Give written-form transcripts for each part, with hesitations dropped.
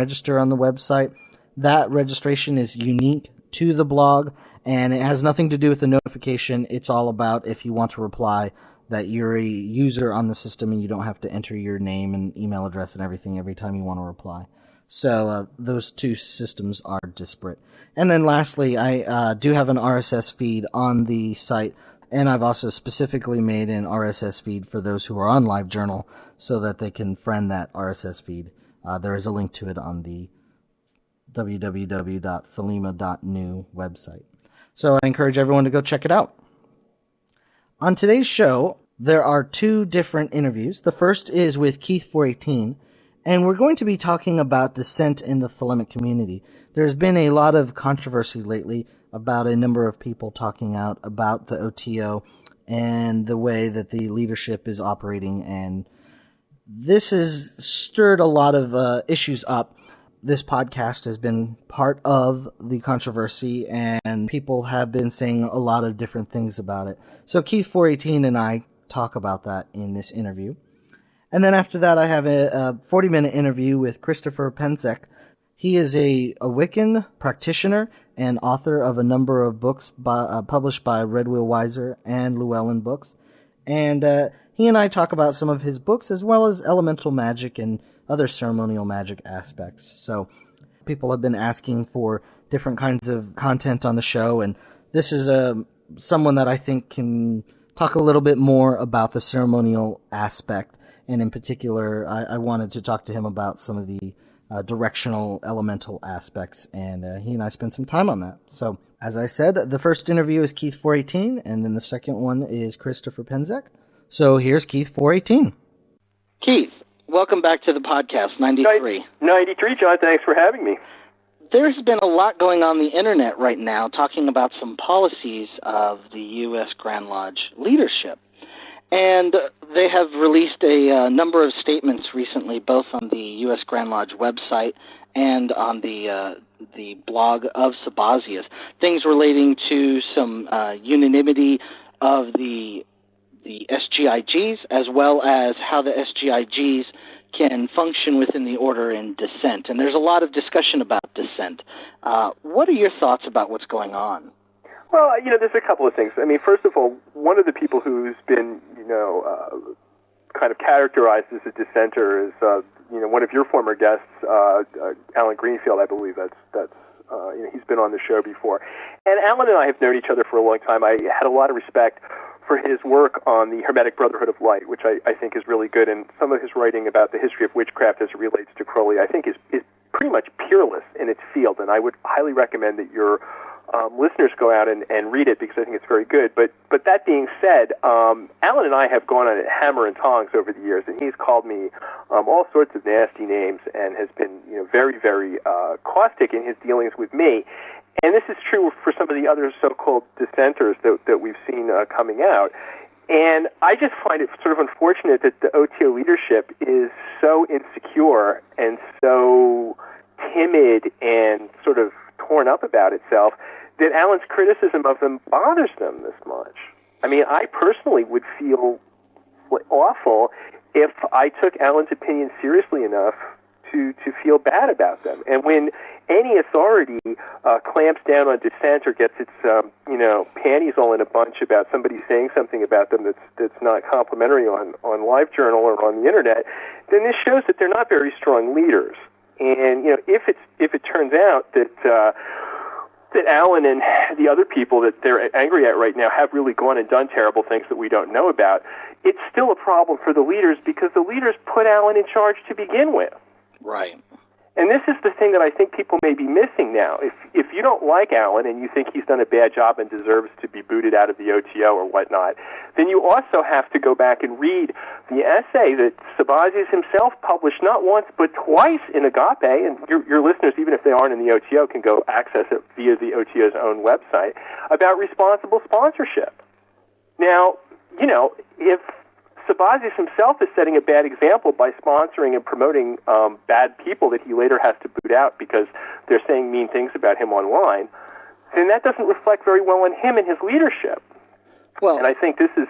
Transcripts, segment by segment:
register on the website. That registration is unique to the blog, and it has nothing to do with the notification. It's all about if you want to reply that you're a user on the system and you don't have to enter your name and email address and everything every time you want to reply. So those two systems are disparate. And then lastly, I do have an RSS feed on the site, and I've also specifically made an RSS feed for those who are on LiveJournal so that they can friend that RSS feed. There is a link to it on the www.thelema.new website. So I encourage everyone to go check it out. On today's show, there are two different interviews. The first is with Keith 418, and we're going to be talking about dissent in the thelemic community. There's been a lot of controversy lately about a number of people talking out about the OTO and the way that the leadership is operating, and this has stirred a lot of issues up. This podcast has been part of the controversy, and people have been saying a lot of different things about it. So Keith 418 and I talk about that in this interview. And then after that, I have a 40-minute interview with Christopher Penczak. He is a Wiccan practitioner and author of a number of books published by Red Wheel Weiser and Llewellyn Books. And he and I talk about some of his books as well as elemental magic and other ceremonial magic aspects. So people have been asking for different kinds of content on the show, and this is someone that I think can talk a little bit more about the ceremonial aspect. And in particular, I wanted to talk to him about some of the directional elemental aspects, and he and I spent some time on that. So, as I said, the first interview is Keith 418, and then the second one is Christopher Penczak. So here's Keith 418. Keith, welcome back to the podcast, 93. 93, John, thanks for having me. There's been a lot going on the internet right now talking about some policies of the U.S. Grand Lodge leadership. And they have released a number of statements recently, both on the U.S. Grand Lodge website and on the blog of Sabazius, things relating to some unanimity of the SGIGs, as well as how the SGIGs can function within the order in dissent. And there's a lot of discussion about dissent. What are your thoughts about what's going on? Well, there's a couple of things. I mean, first of all, one of the people who's been, kind of characterized as a dissenter is, one of your former guests, Alan Greenfield, I believe. He's been on the show before. And Alan and I have known each other for a long time. I had a lot of respect for his work on the Hermetic Brotherhood of Light, which I think is really good. And some of his writing about the history of witchcraft as it relates to Crowley, I think is pretty much peerless in its field. And I would highly recommend that your listeners go out and read it, because I think it's very good. But that being said, Alan and I have gone on it hammer and tongs over the years, and he's called me all sorts of nasty names and has been very, very caustic in his dealings with me. And this is true for some of the other so-called dissenters that we've seen coming out. And I just find it sort of unfortunate that the OTO leadership is so insecure and so timid and sort of torn up about itself that Alan's criticism of them bothers them this much. I mean, I personally would feel awful if I took Alan's opinion seriously enough to feel bad about them. And when any authority clamps down on dissent or gets its panties all in a bunch about somebody saying something about them that's not complimentary on LiveJournal or on the internet, then this shows that they're not very strong leaders. And if it turns out that Alan and the other people that they're angry at right now have really gone and done terrible things that we don't know about, it's still a problem for the leaders, because the leaders put Alan in charge to begin with. Right. And this is the thing that I think people may be missing now. If you don't like Alan and you think he's done a bad job and deserves to be booted out of the OTO or whatnot, then you also have to go back and read the essay that Sabazius himself published not once but twice in Agape, and your listeners, even if they aren't in the OTO, can go access it via the OTO's own website, about responsible sponsorship. Now, if Sabazius himself is setting a bad example by sponsoring and promoting bad people that he later has to boot out because they're saying mean things about him online, then that doesn't reflect very well on him and his leadership. Well, and I think this is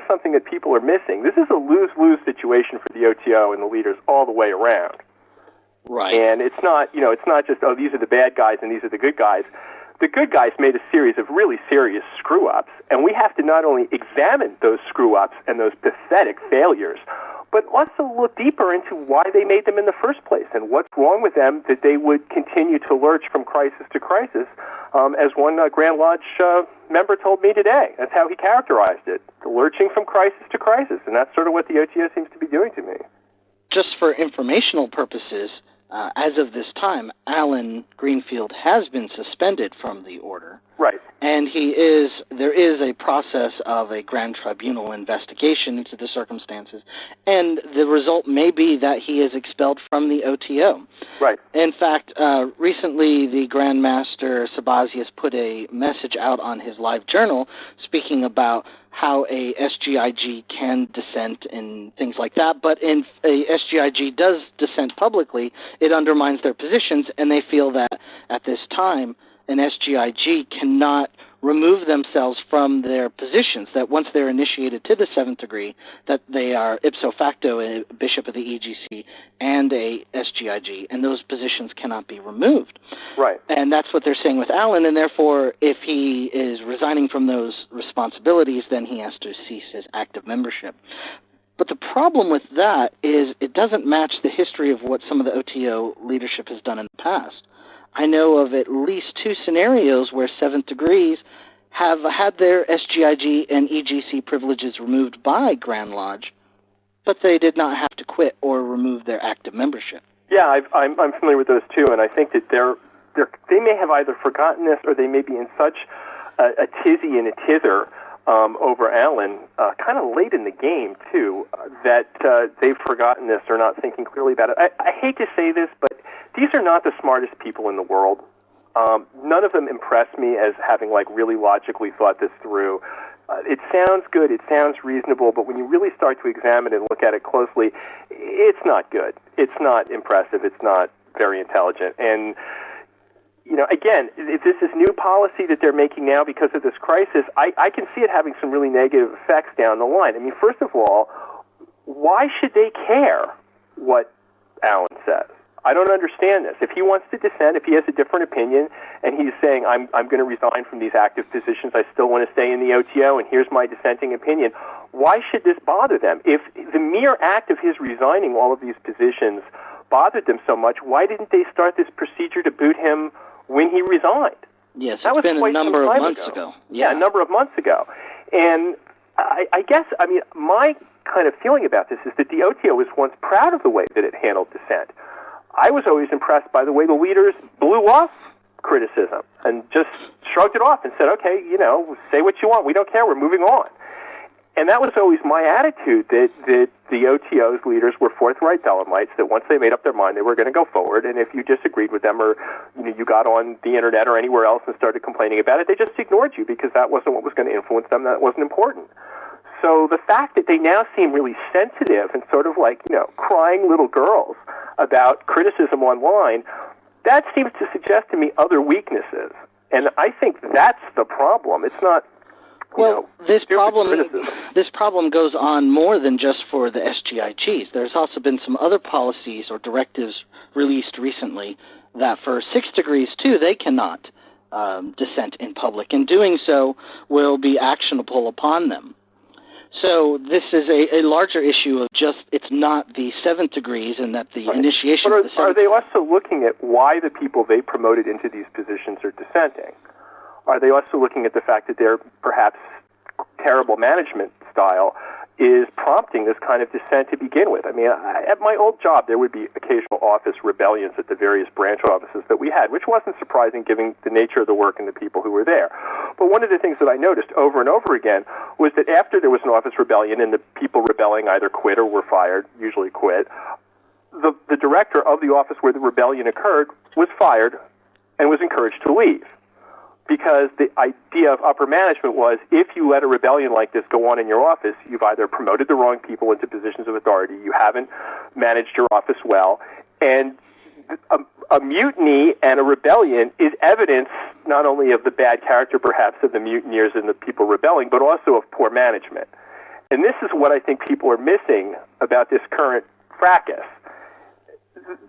something that people are missing. This is a lose-lose situation for the OTO and the leaders all the way around. Right. And it's not just, oh, these are the bad guys and these are the good guys. The good guys made a series of really serious screw-ups, and we have to not only examine those screw-ups and those pathetic failures, but also look deeper into why they made them in the first place and what's wrong with them that they would continue to lurch from crisis to crisis, as one Grand Lodge member told me today. That's how he characterized it, lurching from crisis to crisis, and that's sort of what the OTO seems to be doing to me. Just for informational purposes, as of this time, Alan Greenfield has been suspended from the order. Right. And there is a process of a Grand Tribunal investigation into the circumstances, and the result may be that he is expelled from the OTO. Right. In fact, recently the Grand Master Sabazius put a message out on his live journal speaking about how a SGIG can dissent and things like that, but if a SGIG does dissent publicly, it undermines their positions, and they feel that at this time an SGIG cannot remove themselves from their positions, that once they're initiated to the seventh degree, that they are ipso facto a bishop of the EGC and a SGIG, and those positions cannot be removed. Right. And that's what they're saying with Alan, and therefore, if he is resigning from those responsibilities, then he has to cease his active membership. But the problem with that is it doesn't match the history of what some of the OTO leadership has done in the past. I know of at least 2 scenarios where seventh degrees have had their SGIG and EGC privileges removed by Grand Lodge, but they did not have to quit or remove their active membership. Yeah, I'm familiar with those too, and I think that they may have either forgotten this or they may be in such a tizzy and a tither over Alan, kind of late in the game too, that they've forgotten this or not thinking clearly about it. I hate to say this, but these are not the smartest people in the world. None of them impress me as having really logically thought this through. It sounds good, it sounds reasonable, but when you really start to examine it and look at it closely, it's not good. It's not impressive. It's not very intelligent. And again, if this is new policy that they're making now because of this crisis, I can see it having some really negative effects down the line. I mean, first of all, why should they care what Alan says? I don't understand this. If he wants to dissent, if he has a different opinion, and he's saying, I'm going to resign from these active positions, I still want to stay in the OTO, and here's my dissenting opinion, why should this bother them? If the mere act of his resigning all of these positions bothered them so much, why didn't they start this procedure to boot him when he resigned? Yes, it's been a number of months ago. Yeah, a number of months ago. And I guess, my kind of feeling about this is that the OTO was once proud of the way that it handled dissent. I was always impressed by the way the leaders blew off criticism and just shrugged it off and said, okay, say what you want. We don't care. We're moving on. And that was always my attitude, that the OTO's leaders were forthright Thelemites, that once they made up their mind, they were going to go forward. And if you disagreed with them or you got on the Internet or anywhere else and started complaining about it, they just ignored you because that wasn't what was going to influence them. That wasn't important. So the fact that they now seem really sensitive and sort of crying little girls about criticism online, that seems to suggest to me other weaknesses. And I think that's the problem. It's not, this problem goes on more than just for the SGIGs. There's also been some other policies or directives released recently that for 6 degrees, too, they cannot dissent in public, and doing so will be actionable upon them. So this is a larger issue of just it's not the 7th degrees and that the initiation of the 7th. Are they also looking at why the people they promoted into these positions are dissenting? Are they also looking at the fact that their perhaps terrible management style is prompting this kind of dissent to begin with? I mean, at my old job, there would be occasional office rebellions at the various branch offices that we had, which wasn't surprising given the nature of the work and the people who were there. But one of the things that I noticed over and over again was that after there was an office rebellion and the people rebelling either quit or were fired, usually quit, the director of the office where the rebellion occurred was fired and was encouraged to leave. Because the idea of upper management was, if you let a rebellion like this go on in your office, you've either promoted the wrong people into positions of authority, you haven't managed your office well, and a mutiny and a rebellion is evidence not only of the bad character, perhaps, of the mutineers and the people rebelling, but also of poor management. And this is what I think people are missing about this current fracas.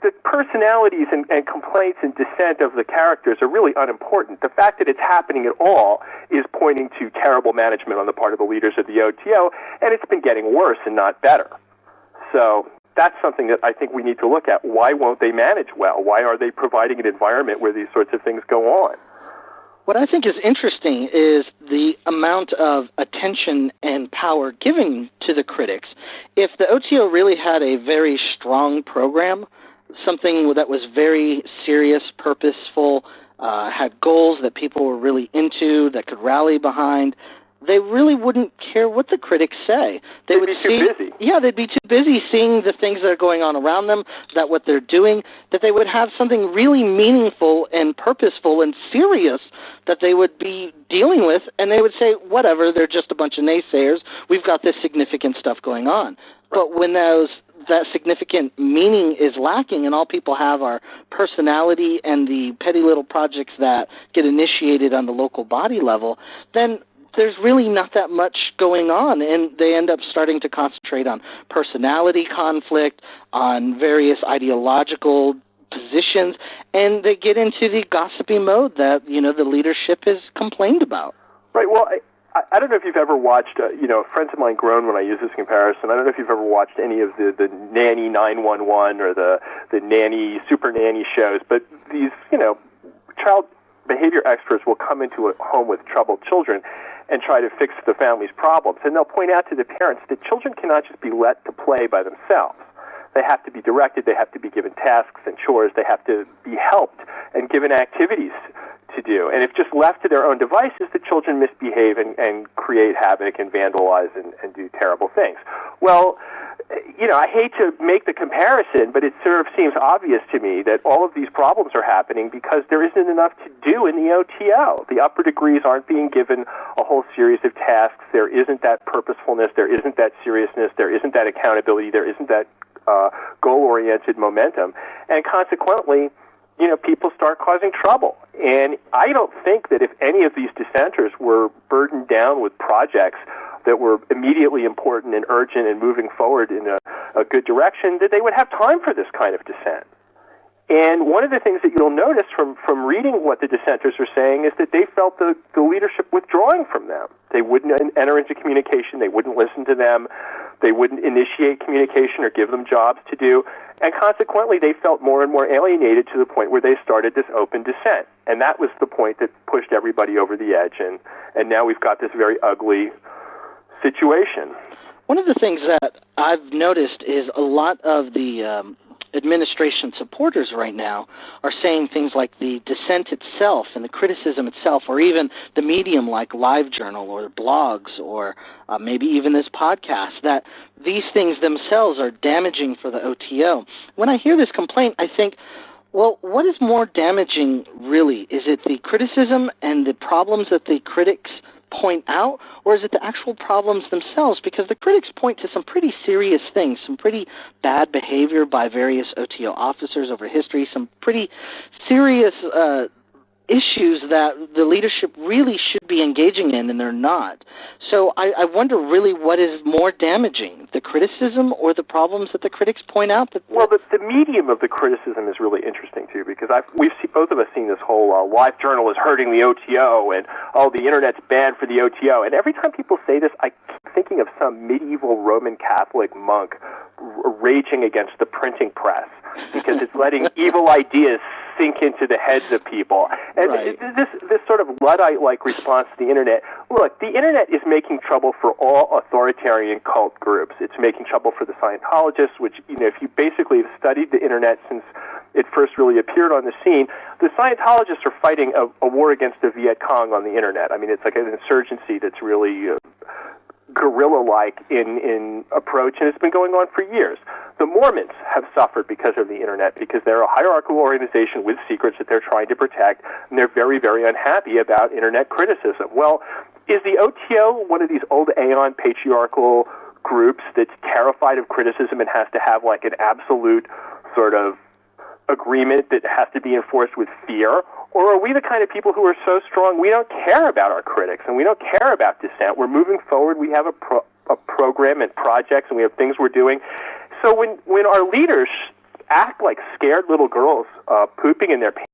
the personalities and complaints and dissent of the characters are really unimportant. The fact that it's happening at all is pointing to terrible management on the part of the leaders of the OTO, and it's been getting worse and not better. So that's something that I think we need to look at. Why won't they manage well? Why are they providing an environment where these sorts of things go on? What I think is interesting is the amount of attention and power given to the critics. If the OTO really had a very strong program, something that was very serious, purposeful, had goals that people were really into, that could rally behind, they really wouldn't care what the critics say. They'd be too busy. Yeah, they'd be too busy seeing the things that are going on around them, that what they're doing, that they would have something really meaningful and purposeful and serious that they would be dealing with, and they would say, whatever, they're just a bunch of naysayers. We've got this significant stuff going on. But when that significant meaning is lacking and all people have are personality and the petty little projects that get initiated on the local body level, then there's really not that much going on, and they end up starting to concentrate on personality conflict, on various ideological positions, and they get into the gossipy mode that, the leadership has complained about. Right. Well, I don't know if you've ever watched, friends of mine groan when I use this comparison. I don't know if you've ever watched any of the Nanny 911 or the Nanny, Super Nanny shows, but these, child behavior experts will come into a home with troubled children and try to fix the family's problems. And they'll point out to the parents that children cannot just be let to play by themselves. They have to be directed, they have to be given tasks and chores, they have to be helped and given activities to do. And if just left to their own devices, the children misbehave and create havoc and vandalize and do terrible things. Well, I hate to make the comparison, but it sort of seems obvious to me that all of these problems are happening because there isn't enough to do in the OTO. The upper degrees aren't being given a whole series of tasks. There isn't that purposefulness. There isn't that seriousness. There isn't that accountability. There isn't that goal-oriented momentum. And consequently, people start causing trouble. And I don't think that if any of these dissenters were burdened down with projects that were immediately important and urgent and moving forward in a good direction, that they would have time for this kind of dissent. And one of the things that you'll notice from reading what the dissenters are saying is that they felt the leadership withdrawing from them. They wouldn't enter into communication. They wouldn't listen to them. They wouldn't initiate communication or give them jobs to do. And consequently, they felt more and more alienated to the point where they started this open dissent. And that was the point that pushed everybody over the edge. And now we've got this very ugly situation. One of the things that I've noticed is a lot of the administration supporters right now are saying things like the dissent itself and the criticism itself, or even the medium like LiveJournal or blogs or maybe even this podcast, that these things themselves are damaging for the OTO. When I hear this complaint, I think, well, what is more damaging really? Is it the criticism and the problems that the critics point out, or is it the actual problems themselves? Because the critics point to some pretty serious things, some pretty bad behavior by various OTO officers over history, some pretty serious issues that the leadership really should be engaging in, and they're not. So I wonder really what is more damaging, the criticism or the problems that the critics point out? Well, the medium of the criticism is really interesting, too, because both of us seen this whole LiveJournal is hurting the OTO, and, the Internet's bad for the OTO. And every time people say this, I keep thinking of some medieval Roman Catholic monk raging against the printing press because it's letting evil ideas sink into the heads of people. And right. This sort of Luddite-like response to the Internet. Look, the Internet is making trouble for all authoritarian cult groups. It's making trouble for the Scientologists, which, if you basically have studied the Internet since it first really appeared on the scene, the Scientologists are fighting a war against the Viet Cong on the Internet. I mean, it's like an insurgency that's really guerrilla-like in approach, and it's been going on for years. The Mormons have suffered because of the Internet, because they're a hierarchical organization with secrets that they're trying to protect, and they're very, very unhappy about Internet criticism. Well, is the OTO one of these old aeon patriarchal groups that's terrified of criticism and has to have like an absolute sort of agreement that has to be enforced with fear? Or are we the kind of people who are so strong we don't care about our critics and we don't care about dissent? We're moving forward. We have a program and projects, and we have things we're doing. So when our leaders act like scared little girls pooping in their pants.